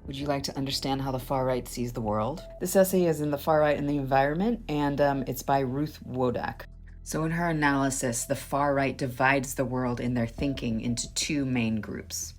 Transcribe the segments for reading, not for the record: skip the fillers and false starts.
Would you like to understand how the far right sees the world? This essay is in The Far Right and the Environment, and it's by Ruth Wodak. So in her analysis, the far right divides the world in their thinking into two main groups.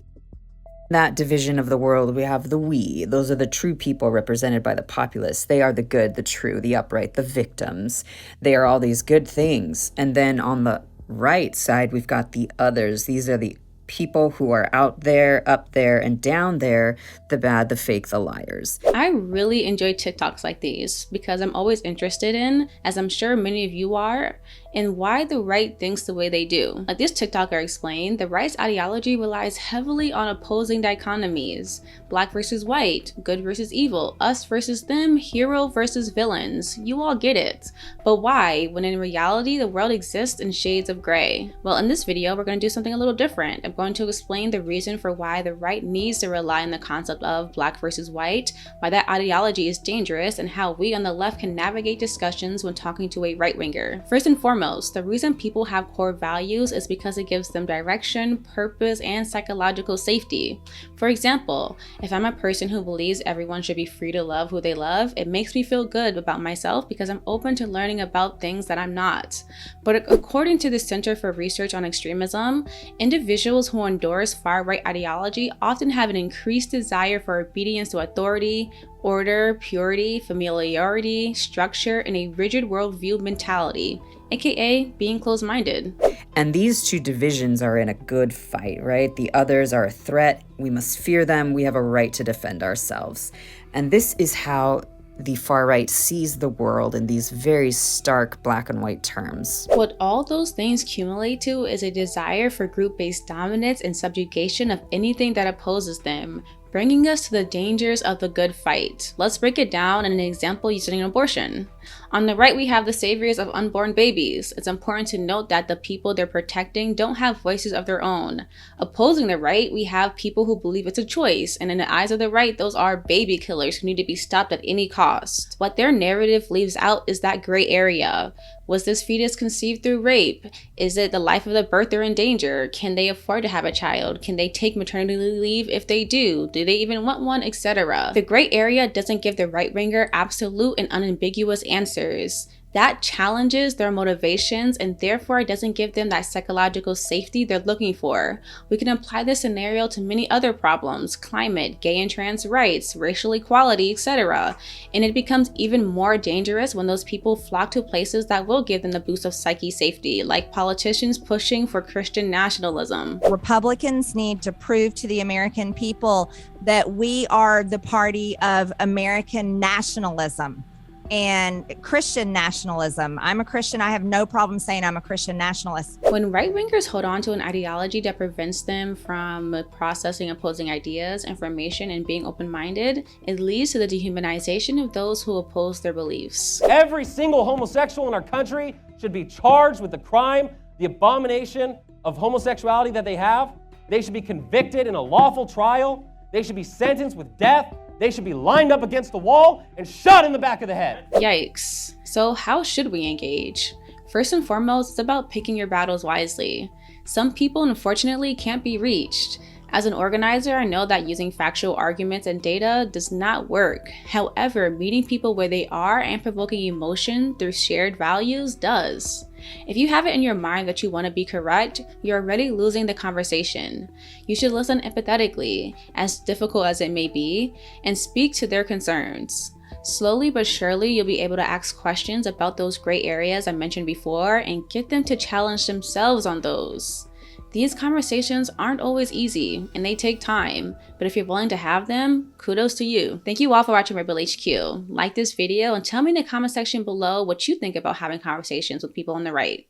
That division of the world, we have the we. Those are the true people represented by the populace. They are the good, the true, the upright, the victims. They are all these good things. And then on the right side, we've got the others. These are the people who are out there, up there, and down there, the bad, the fake, the liars. I really enjoy TikToks like these because I'm always interested in, as I'm sure many of you are, in why the right thinks the way they do. Like this TikToker explained, the right's ideology relies heavily on opposing dichotomies. Black versus white, good versus evil, us versus them, hero versus villains. You all get it. But why, when in reality the world exists in shades of gray? Well, in this video, we're going to do something a little different. I'm going to explain the reason for why the right needs to rely on the concept of black versus white, why that ideology is dangerous, and how we on the left can navigate discussions when talking to a right-winger. First and foremost, the reason people have core values is because it gives them direction, purpose, and psychological safety. For example, if I'm a person who believes everyone should be free to love who they love, it makes me feel good about myself because I'm open to learning about things that I'm not. But according to the Center for Research on Extremism, individuals who endorse far-right ideology often have an increased desire for obedience to authority, order, purity, familiarity, structure, and a rigid worldview mentality, aka being closed-minded. And these two divisions are in a good fight, right? The others are a threat. We must fear them. We have a right to defend ourselves. And this is how the far right sees the world in these very stark black and white terms. What all those things accumulate to is a desire for group-based dominance and subjugation of anything that opposes them, bringing us to the dangers of the good fight. Let's break it down in an example using an abortion. On the right, we have the saviors of unborn babies. It's important to note that the people they're protecting don't have voices of their own. Opposing the right, we have people who believe it's a choice, and in the eyes of the right, those are baby killers who need to be stopped at any cost. What their narrative leaves out is that gray area. Was this fetus conceived through rape? Is it the life of the birther in danger? Can they afford to have a child? Can they take maternity leave if they do? Do they even want one, etc.? The gray area doesn't give the right-winger absolute and unambiguous answers. That challenges their motivations and therefore doesn't give them that psychological safety they're looking for. We can apply this scenario to many other problems: climate, gay and trans rights, racial equality, etc. And it becomes even more dangerous when those people flock to places that will give them the boost of psyche safety, like politicians pushing for Christian nationalism. Republicans need to prove to the American people that we are the party of American nationalism and Christian nationalism. I'm a Christian. I have no problem saying I'm a Christian nationalist. When right-wingers hold on to an ideology that prevents them from processing opposing ideas, information, and being open-minded, it leads to the dehumanization of those who oppose their beliefs. Every single homosexual in our country should be charged with the crime, the abomination of homosexuality that they have. They should be convicted in a lawful trial. They should be sentenced with death. They should be lined up against the wall and shot in the back of the head. Yikes. So how should we engage? First and foremost, it's about picking your battles wisely. Some people, unfortunately, can't be reached. As an organizer, I know that using factual arguments and data does not work. However, meeting people where they are and provoking emotion through shared values does. If you have it in your mind that you want to be correct, you're already losing the conversation. You should listen empathetically, as difficult as it may be, and speak to their concerns. Slowly but surely, you'll be able to ask questions about those gray areas I mentioned before and get them to challenge themselves on those. These conversations aren't always easy and they take time, but if you're willing to have them, kudos to you. Thank you all for watching Rebel HQ. Like this video and tell me in the comment section below what you think about having conversations with people on the right.